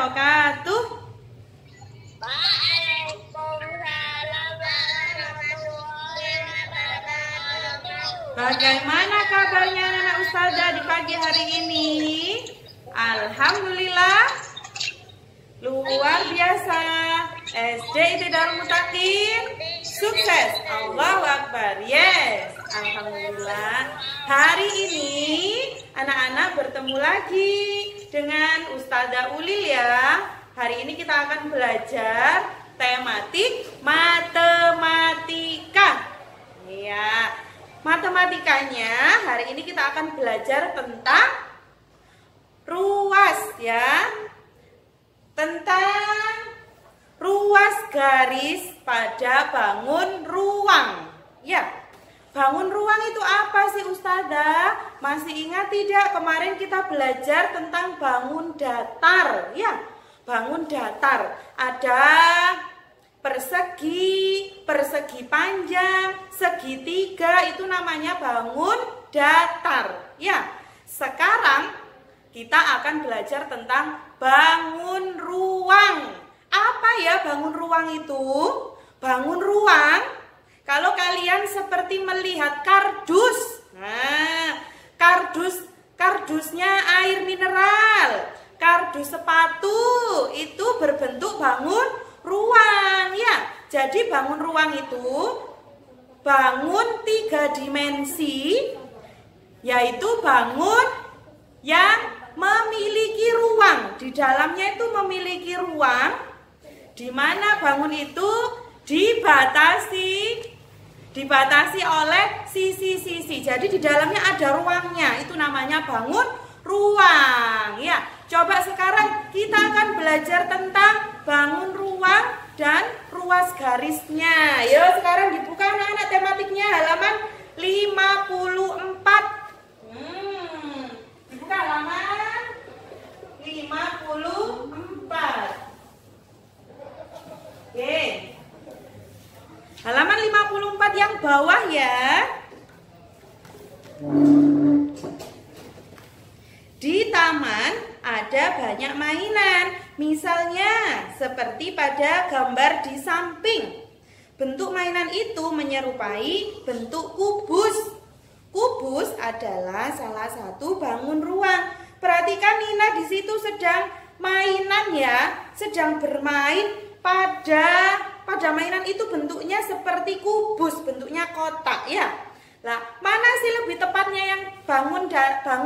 wabarakatuh. Waalaikumsalam warahmatullahi wabarakatuh. Bagaimana kabarnya anak Ustazah di pagi hari ini? Alhamdulillah luar biasa. SD Darul Mutakin sukses. Allahu Akbar. Yes. Alhamdulillah. Hari ini anak-anak bertemu lagi dengan Ustazah Ulil ya. Hari ini kita akan belajar tematik matematika. Ya. Matematikanya hari ini kita akan belajar tentang ruas ya. Tentang ruas garis pada bangun ruang. Ya. Bangun ruang itu apa sih Ustazah? Masih ingat tidak kemarin kita belajar tentang bangun datar ya. Bangun datar ada persegi, persegi panjang, segitiga, itu namanya bangun datar ya. Sekarang kita akan belajar tentang bangun ruang. Apa ya bangun ruang itu? Bangun ruang, kalau kalian seperti melihat kardus. Nah, kardusnya air mineral, kardus sepatu itu berbentuk bangun ruang ya. Jadi bangun ruang itu bangun 3 dimensi, yaitu bangun yang memiliki ruang. Di dalamnya itu memiliki ruang, di mana bangun itu dibatasi oleh sisi-sisi. Jadi di dalamnya ada ruangnya. Itu namanya bangun ruang ya. Coba sekarang kita akan belajar tentang bangun ruang dan ruas garisnya. Yuk sekarang dibuka anak-anak tematiknya halaman 54. Dibuka halaman 54. Oke. Halaman 54 yang bawah ya. Di taman ada banyak mainan. Misalnya seperti pada gambar di samping. Bentuk mainan itu menyerupai bentuk kubus. Kubus adalah salah satu bangun ruang. Perhatikan Nina di situ sedang mainan ya, sedang bermain pada mainan itu bentuknya seperti kubus, bentuknya kotak ya. Lah, mana sih lebih tepatnya yang bangun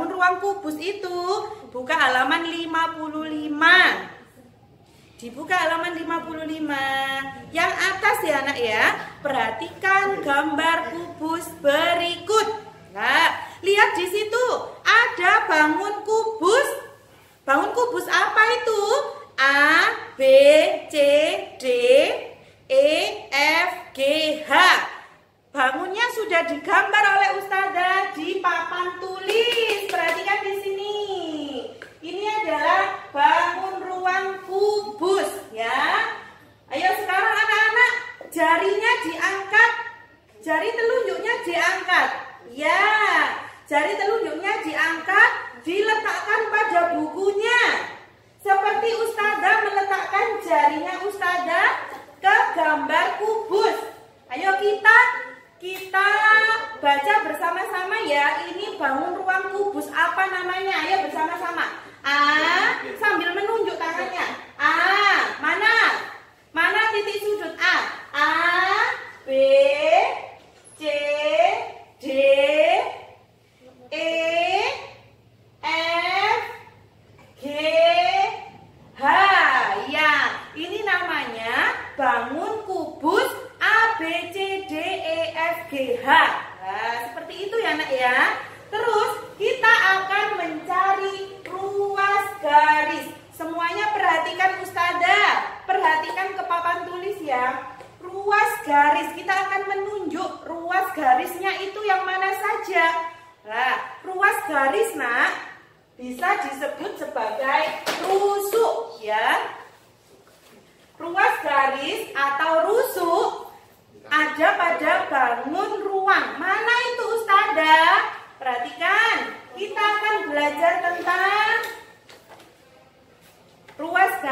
ruang kubus itu? Buka halaman 55. Dibuka halaman 55. Yang atas ya anak ya. Perhatikan gambar kubus berikut. Nah, lihat di situ ada bangun kubus. Bangun kubus apa itu? A, B, C, D, E, F, G, H. Bangunnya sudah digambar oleh Ustazah di papan tulis. Perhatikan di sini. Ini adalah bangun ruang kubus ya. Ayo sekarang anak-anak, jarinya diangkat. Jari telunjuknya diangkat. Ya, jari telunjuknya diangkat, diletakkan pada bukunya. Seperti Ustazah meletakkan jarinya Ustazah ke gambar kubus. Ayo kita baca bersama-sama ya. Ini bangun ruang kubus apa namanya? Ayo bersama-sama. A, sambil menunjuk tangannya. A, mana? Mana titik sudut A? A, B, C, D, E, F, G, H. Ya, ini namanya bangun kubus A, B, C, D, E, F, G, H. Nah, seperti itu ya nak ya. Terus kita akan mencari ruas garis. Semuanya perhatikan Ustazah. Perhatikan ke papan tulis ya. Ruas garis, kita akan menunjuk ruas garisnya itu yang mana saja. Nah, ruas garis nak bisa disebut sebagai rusuk ya. Ruas garis atau rusuk ada pada bangun ruang. Mana itu Ustazah? Perhatikan, kita akan belajar tentang ruas garis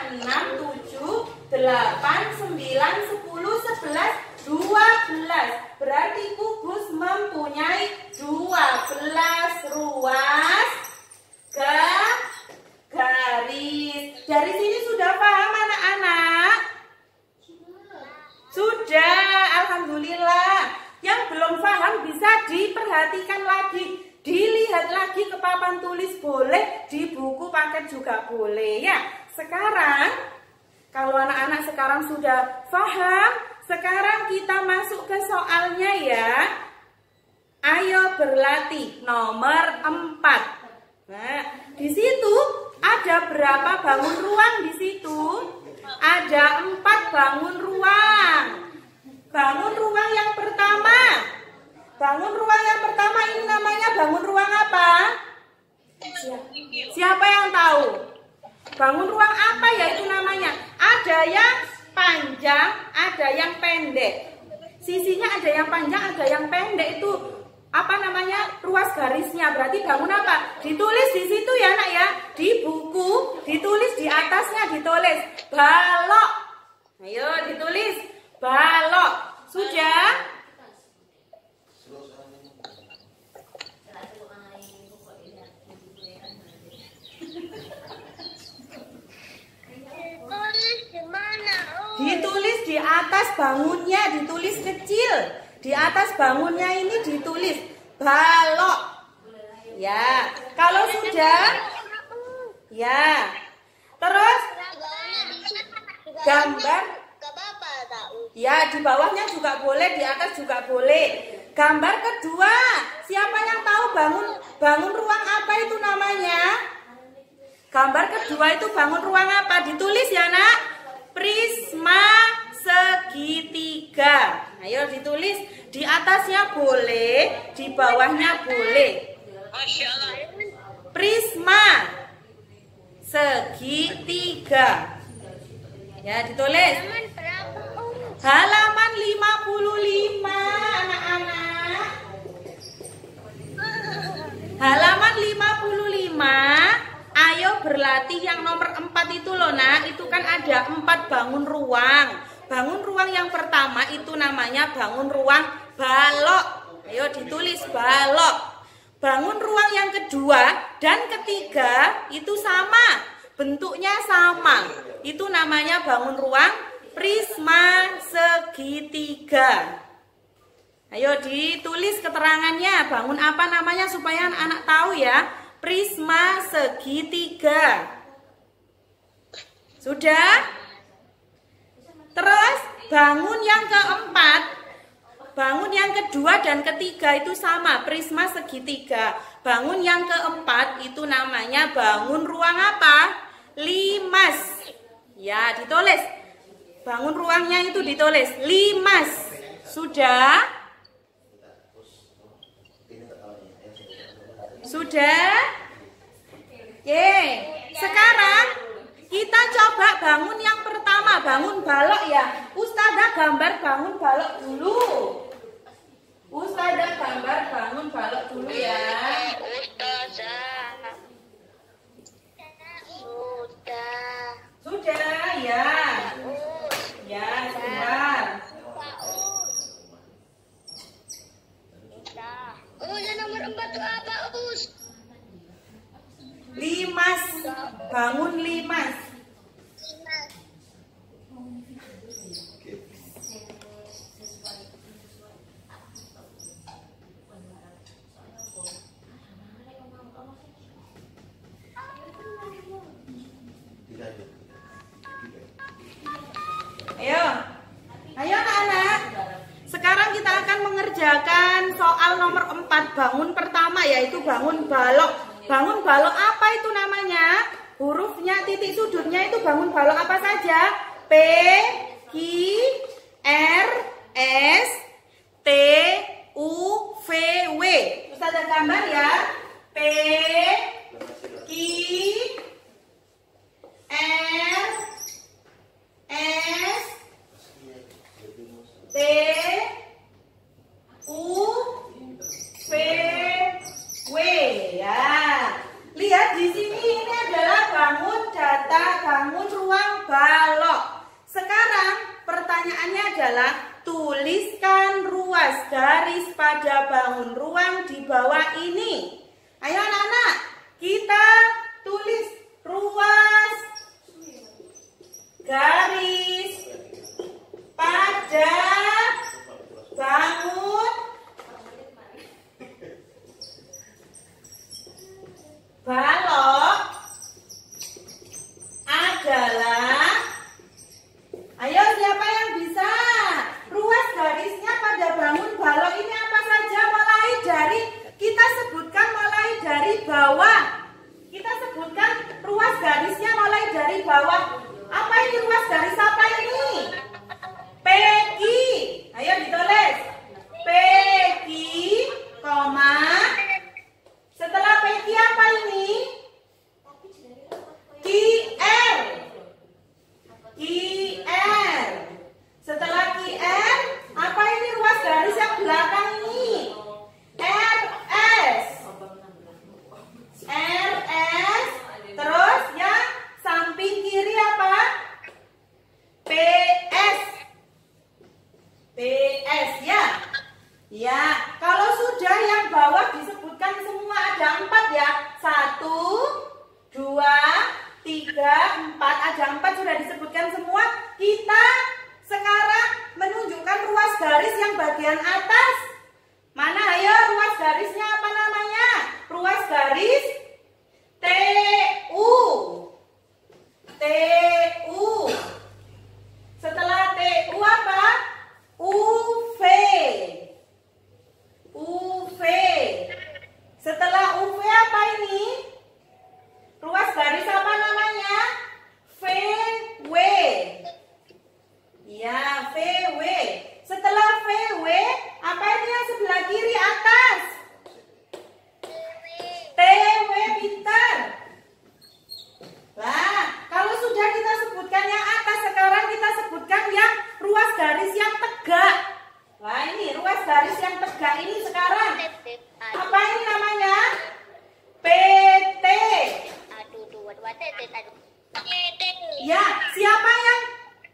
6, 7, 8, 9, 10, 11, 12. Berarti kubus mempunyai 12 ruas garis. Dari sini sudah paham anak-anak? Sudah, alhamdulillah. Yang belum paham bisa diperhatikan lagi. Dilihat lagi ke papan tulis boleh, di buku paket juga boleh ya. Sekarang, kalau anak-anak sekarang sudah paham, sekarang kita masuk ke soalnya ya. Ayo berlatih nomor 4. Nah, di situ ada berapa bangun ruang di situ? Ada 4 bangun ruang. Bangun ruang yang pertama. Bangun ruang yang pertama ini namanya bangun ruang apa? Siapa yang tahu? Bangun ruang apa ya itu namanya? Ada yang panjang, ada yang pendek. Sisinya ada yang panjang, ada yang pendek. Itu apa namanya? Ruas garisnya. Berarti bangun apa? Ditulis di situ ya nak ya. Di buku ditulis, di atasnya ditulis balok. Ayo ditulis balok. Sudah? Ditulis di atas bangunnya, ditulis kecil. Di atas bangunnya ini ditulis balok. Ya, kalau sudah, ya. Terus gambar. Ya, di bawahnya juga boleh, di atas juga boleh. Gambar kedua, siapa yang tahu bangun ruang apa itu namanya? Gambar kedua itu bangun ruang apa? Ditulis ya nak. Prisma segitiga. Ayo ditulis, di atasnya boleh, di bawahnya boleh. Prisma segitiga. Ya ditulis. Halaman 55 anak-anak. Halaman 55. Ayo berlatih yang nomor 4 itu loh nak. Itu kan ada 4 bangun ruang. Bangun ruang yang pertama itu namanya bangun ruang balok. Ayo ditulis balok. Bangun ruang yang kedua dan ketiga itu sama. Bentuknya sama. Itu namanya bangun ruang prisma segitiga. Ayo ditulis keterangannya. Bangun apa namanya supaya anak-anak tahu ya. Prisma segitiga. Sudah? Terus bangun yang keempat. Bangun yang kedua dan ketiga itu sama, prisma segitiga. Bangun yang keempat itu namanya bangun ruang apa? Limas. Ya, ditulis. Bangun ruangnya itu ditulis limas. Sudah? Sudah? Oke, sekarang kita coba bangun yang pertama, bangun balok ya. Ustazah gambar bangun balok dulu. Ustazah gambar bangun balok dulu ya. Ustazah. Sudah ya. Ya, sebentar. Yang nomor 4 itu apa, Us? Limas. Bangun limas. Ayo. Ayo anak-anak. Sekarang kita akan mengerjakan soal nomor 4. Bangun pertama yaitu bangun balok. Bangun balok apa itu namanya? Hurufnya titik sudutnya itu bangun balok apa saja? P, Q, R, S, T, U, V, W. Ustazah gambar ya. P, Q, R, S, T, U, V, W. Ya. Lihat di sini ini adalah bangun data, bangun ruang balok. Sekarang pertanyaannya adalah tuliskan ruas garis pada bangun ruang di bawah ini. Ayo anak-anak, kita tulis ruas garis pada bangun balok adalah, ayo siapa yang bisa? Ruas garisnya pada bangun balok ini apa saja? Mulai dari, kita sebutkan mulai dari bawah. Kita sebutkan ruas garisnya mulai dari bawah. Apa ini ruas garis apa ini?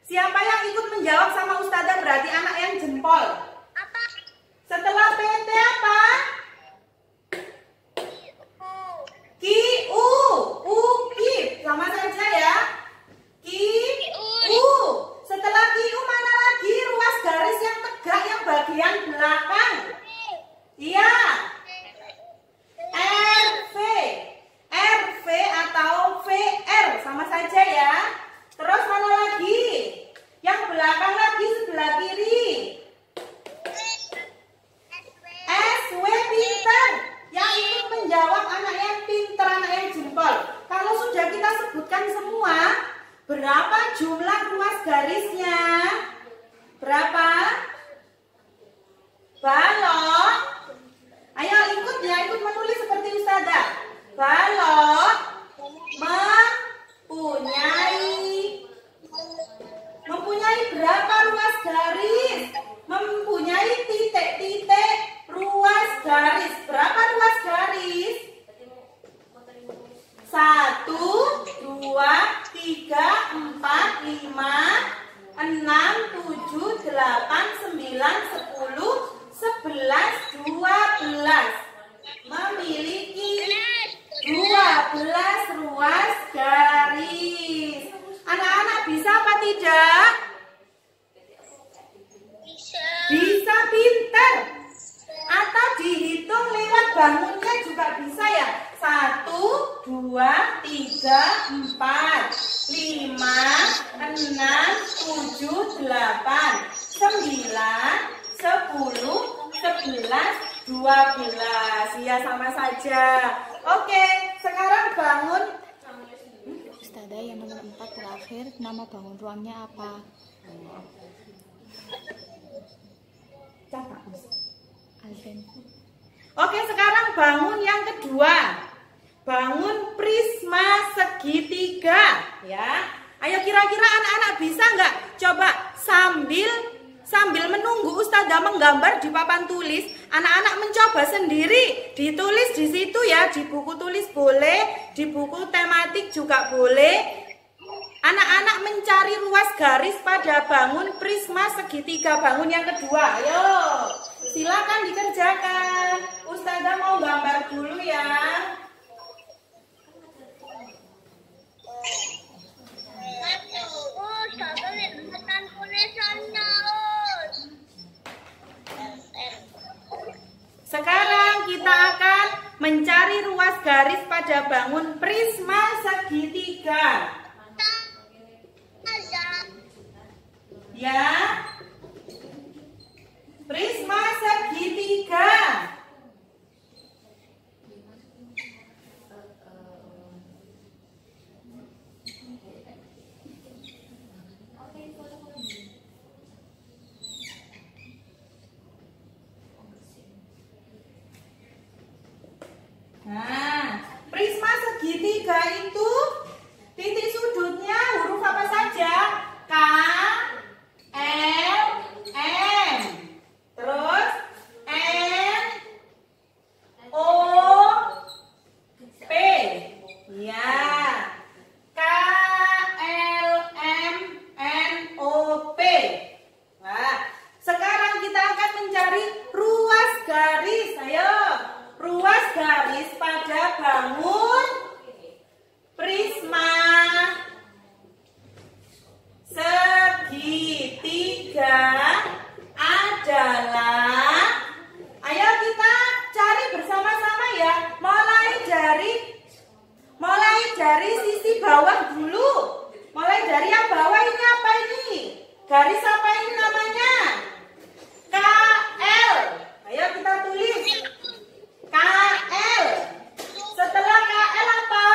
Siapa yang ikut menjawab sama Ustazah berarti anak yang jempol. Apa? Setelah PT apa? Ki-u. Ukip. Sama saja ya. Ki-u. Setelah ki-u mana lagi ruas garis yang tegak yang bagian belakang? Iya. RV. RV atau VR. Sama saja ya. Terus mana lagi? Yang belakang lagi sebelah kiri. SW pinter. Yang ikut menjawab anak yang pinter, anak yang jempol. Kalau sudah kita sebutkan semua, berapa jumlah ruas garisnya? Berapa? Balok. Ayo ikut ya, ikut menulis seperti Ustazah. Balok mempunyai berapa ruas garis? Mempunyai titik-titik ruas garis. Berapa ruas garis? 1, 2, 3, 4, 5, 6, 7, 8, 9, 10, 11, 12. Memiliki 12 ruas garis. Anak-anak bisa apa tidak? Bisa, pinter. Atau dihitung lewat bangunnya juga bisa ya. 1, 2, 3, 4, 5, 6, 7, 8, 9, 10, 11, 12. Ya sama saja. Oke, sekarang bangun. Ustazah, yang nomor 4 terakhir, nama bangun ruangnya apa? Alvin. Oke, sekarang bangun yang kedua. Bangun prisma segitiga, ya. Ayo kira-kira anak-anak bisa nggak? Coba sambil menunggu Ustazah menggambar di papan tulis, anak-anak mencoba sendiri, ditulis di situ ya, di buku tulis boleh, di buku tematik juga boleh. Anak-anak mencari ruas garis pada bangun prisma segitiga, bangun yang kedua. Ayo, silakan dikerjakan. Ustazah mau gambar dulu ya. Sekarang kita akan mencari ruas garis pada bangun prisma segitiga. Ya, prisma segitiga. Nah, prisma segitiga itu titik sudutnya huruf apa saja? K, L, M. Terus N, O, P. Ya. K, L, M, N, O, P. Nah, sekarang kita akan mencari ruas garis. Ayo. Ruas garis pada bangun prisma segitiga adalah, ayo kita cari bersama-sama ya, mulai dari sisi bawah dulu. Mulai dari yang bawah ini apa ini? Garis apa ini namanya? KL. Ayo kita tulis KL. Setelah KL apa?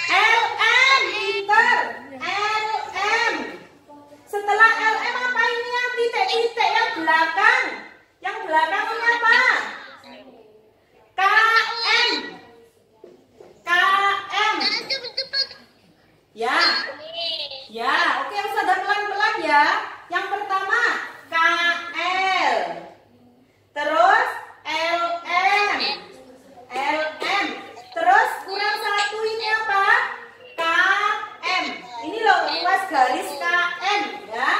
LM. Pinter. LM. Setelah LM apa ini yang titik-titik yang belakang? Yang belakang ini apa? KM. KM. Ya. Ya, oke, Ustazah pelan-pelan ya. Yang pertama KL. Terus LM. LM. Terus kurang satu ini apa? KM. Ini loh ruas garis KM ya.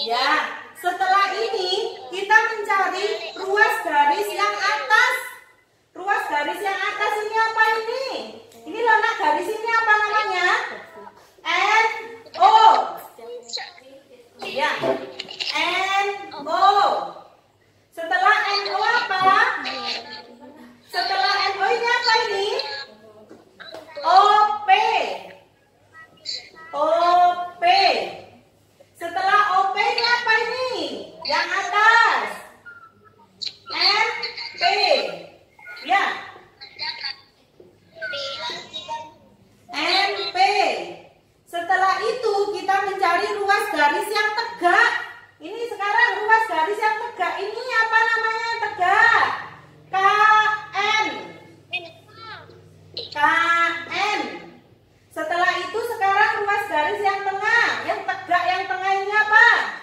Ya, setelah ini kita mencari ruas garis yang atas. Ruas garis yang atas ini apa ini? Ini loh nak, garis ini apa namanya? NO. Ya, NO. Setelah NO apa? Setelah NO ini apa ini? OP. OP. Setelah OP ini apa ini? Yang atas. MP. Ya. MP. Setelah itu kita mencari ruas garis yang tegak. Ini sekarang ruas garis yang tegak. Ini apa namanya yang tegak? KN. KN. Setelah itu sekarang ruas garis yang tengah. Yang tegak yang tengah ini apa?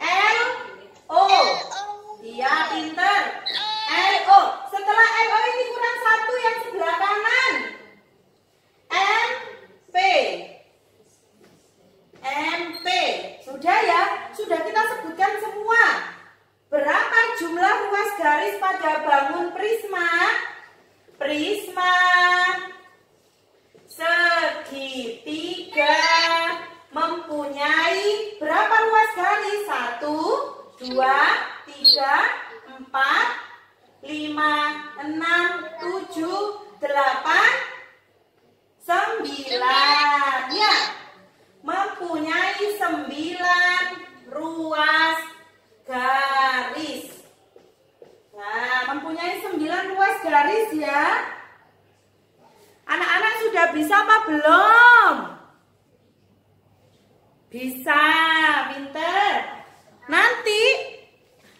LO. Iya, pinter. LO. Setelah LO ini kurang satu yang sebelah kanan. MP. MP. Sudah ya? Sudah kita sebutkan semua. Berapa jumlah ruas garis pada bangun prisma? Prisma segitiga mempunyai berapa ruas garis? 1, 2, 3, 4, 5, 6, 7, 8, 9. Ya, mempunyai 9 ruas garis. Nah, mempunyai 9 ruas garis ya. Anak-anak sudah bisa apa belum? Bisa, pinter. Nanti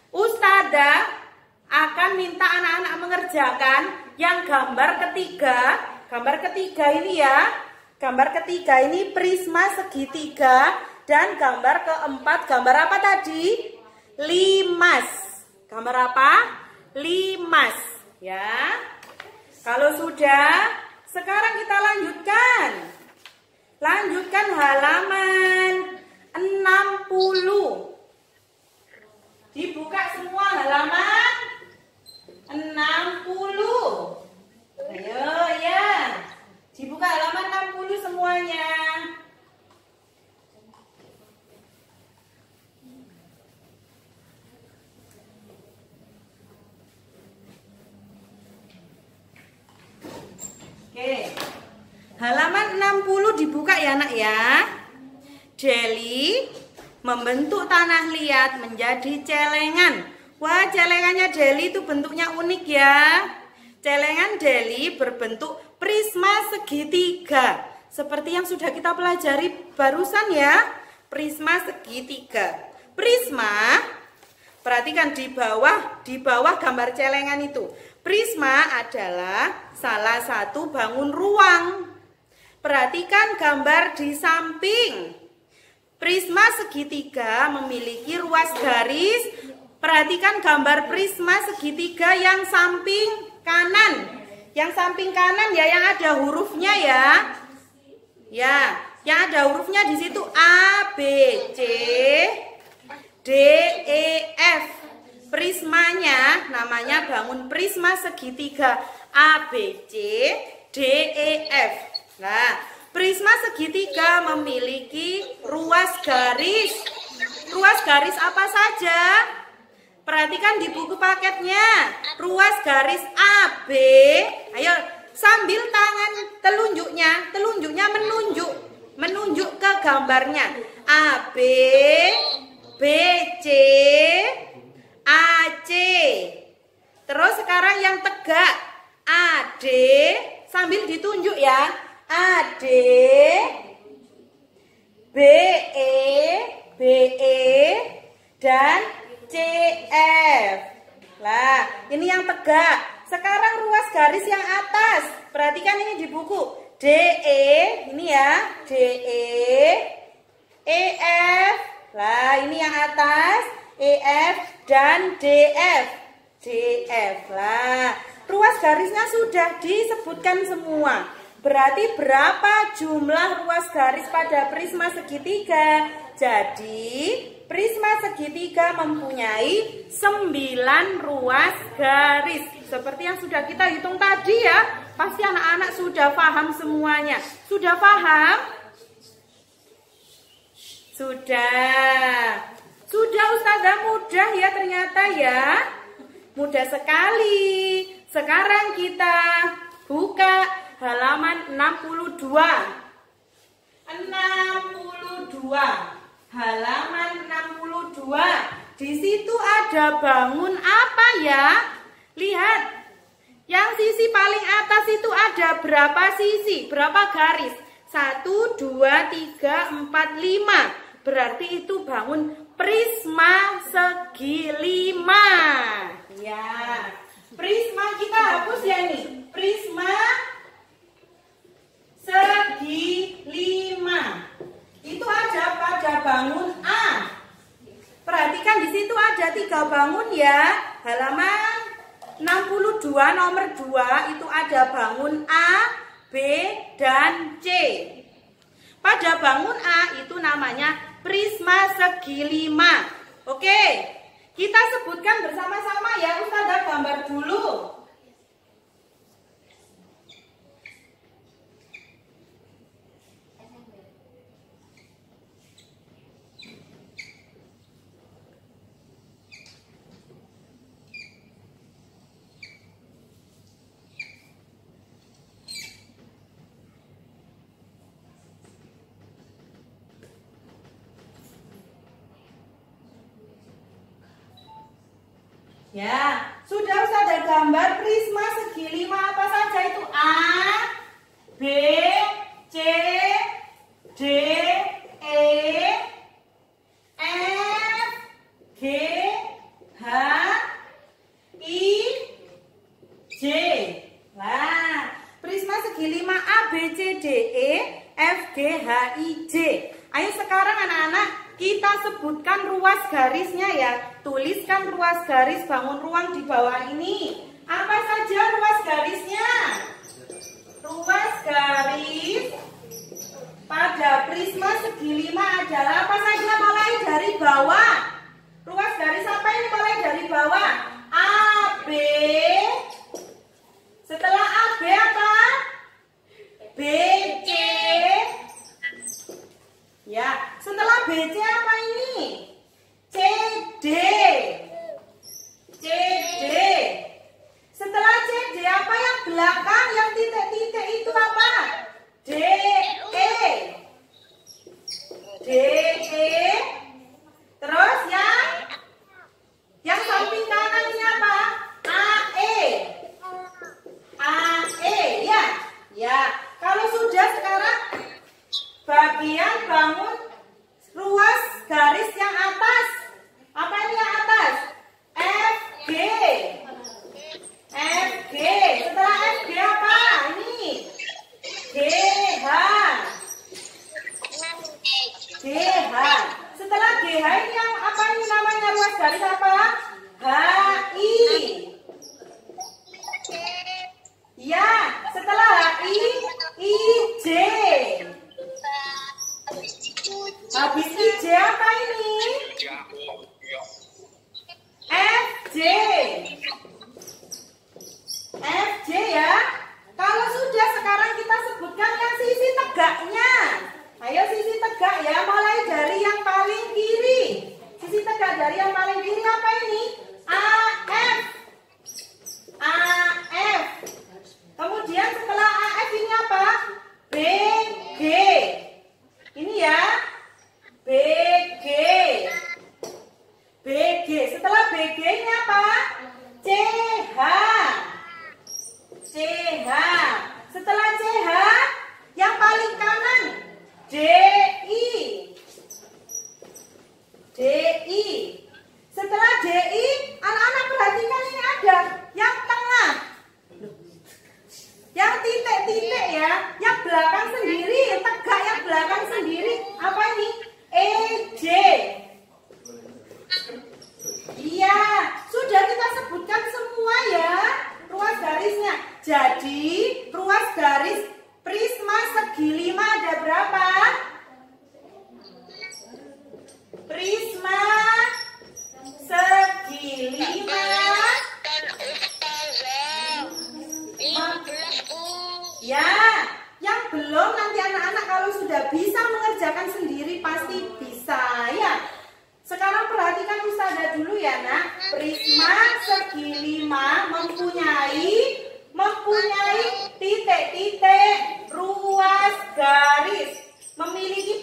Ustadzah akan minta anak-anak mengerjakan yang gambar ketiga. Gambar ketiga ini ya. Gambar ketiga ini prisma segitiga. Dan gambar keempat, gambar apa tadi? Limas. Gambar apa? Limas. Ya. Kalau sudah, sekarang kita lanjutkan. Lanjutkan halaman 60. Dibuka semua halaman 60. Ayo ya. Dibuka halaman 60 semuanya. Oke. Halaman 60 dibuka ya nak ya. Deli membentuk tanah liat menjadi celengan. Wah, celengannya Deli itu bentuknya unik ya. Celengan Deli berbentuk prisma segitiga. Seperti yang sudah kita pelajari barusan ya. Prisma segitiga. Prisma, perhatikan di bawah gambar celengan itu. Prisma adalah salah satu bangun ruang. Perhatikan gambar di samping. Prisma segitiga memiliki ruas garis. Perhatikan gambar prisma segitiga yang samping kanan. Yang samping kanan ya, yang ada hurufnya ya. Ya, yang ada hurufnya di situ A, B, C, D, E, F. Prismanya namanya bangun prisma segitiga A, B, C, D, E, F. Nah, prisma segitiga memiliki ruas garis. Ruas garis apa saja? Perhatikan di buku paketnya. Ruas garis AB. Ayo, sambil tangan telunjuknya menunjuk ke gambarnya. AB, BC, AC. Terus sekarang yang tegak AD, sambil ditunjuk ya. AD, BE, BE, dan CF. Lah, ini yang tegak. Sekarang ruas garis yang atas. Perhatikan ini di buku. DE, ini ya. DE, EF. Lah, ini yang atas. EF dan DF. DF. Lah, ruas garisnya sudah disebutkan semua. Berarti berapa jumlah ruas garis pada prisma segitiga? Jadi prisma segitiga mempunyai 9 ruas garis. Seperti yang sudah kita hitung tadi ya. Pasti anak-anak sudah paham semuanya. Sudah paham? Sudah. Sudah Ustazah, mudah ya ternyata ya. Mudah sekali. Sekarang kita buka halaman 62. Halaman 62. Di situ ada bangun apa ya? Lihat. Yang sisi paling atas itu ada berapa sisi? Berapa garis? 1, 2, 3, 4, 5. Berarti itu bangun prisma segi 5. Ya. Prisma kita hapus ya nih. Prisma segi 5. Itu ada pada bangun A. Perhatikan di situ ada 3 bangun ya. Halaman 62 nomor 2 itu ada bangun A, B, dan C. Pada bangun A itu namanya prisma segi 5. Oke, kita sebutkan bersama-sama ya. Ustazah gambar dulu. Ya, sudah Ustazah gambar prisma segi 5 apa saja itu? A, B, C, D, E, F, G, H, I, J. Nah, prisma segi 5 A, B, C, D, E, F, G, H, I, J. Ayo sekarang anak-anak kita sebutkan ruas garisnya ya. Tuliskan ruas garis bangun ruang di bawah ini. Apa saja ruas garisnya? Ruas garis pada prisma segi 5 adalah apa saja mulai dari bawah? Ruas garis apa ini mulai dari bawah? AB. Setelah AB apa? BC. Ya, setelah BC apa ini? CD. CD. Setelah CD apa yang belakang, yang titik-titik itu apa? DE. DE. Terus yang samping kanan ini apa? AE. AE ya. Ya, kalau sudah sekarang bagian bangun ruas garis yang atas. Apa ini yang atas? FG. FG. Setelah FG apa? Ini. GH. GH. Setelah GH ini yang apa ini namanya ruas garis apa? HI. Ya, setelah HI, IJ. Habis IJ apa ini? FJ. FJ ya. Kalau sudah sekarang kita sebutkan yang sisi tegaknya. Ayo sisi tegak ya, mulai dari yang paling kiri. Sisi tegak dari yang paling kiri apa ini? AF. AF. Kemudian setelah AF ini apa? BG. Ini ya. BG. BG. Setelah BG ini apa? CH. CH. Setelah CH yang paling kanan DI.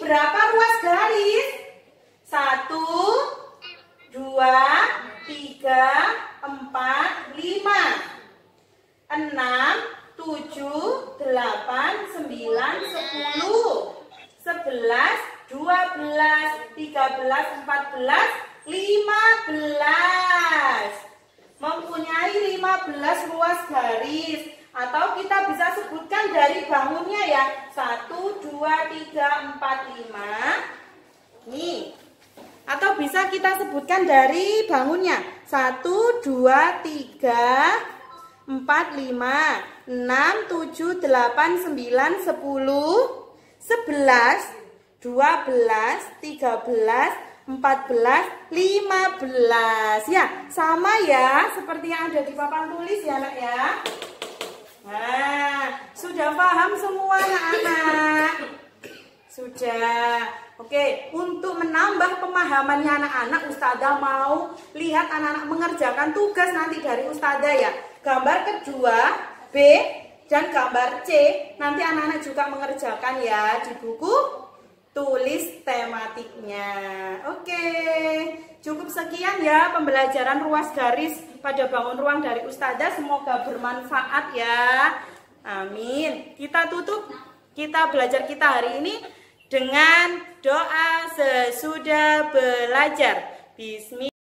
berapa ruas garis? 1, 2, 3, 4, 5, 6, 7, 8, 9, 10, 11, 12, 13, 14, 15. Mempunyai 15 ruas garis. Atau kita bisa sebutkan dari bangunnya ya. 1, 2, 3, 4, 5. Nih. Atau bisa kita sebutkan dari bangunnya. 1, 2, 3, 4, 5, 6, 7, 8, 9, 10, 11, 12, 13, 14, 15. Ya, sama ya seperti yang ada di papan tulis ya, Nak ya. Nah, sudah paham semua anak-anak? Sudah. Oke, untuk menambah pemahamannya anak-anak, Ustazah mau lihat anak-anak mengerjakan tugas nanti dari Ustazah ya. Gambar kedua, B, dan gambar C, nanti anak-anak juga mengerjakan ya di buku tulis tematiknya. Oke, cukup sekian ya pembelajaran ruas garis pada bangun ruang dari Ustazah. Semoga bermanfaat ya. Amin. Kita tutup kita belajar kita hari ini dengan doa sesudah belajar. Bismillah.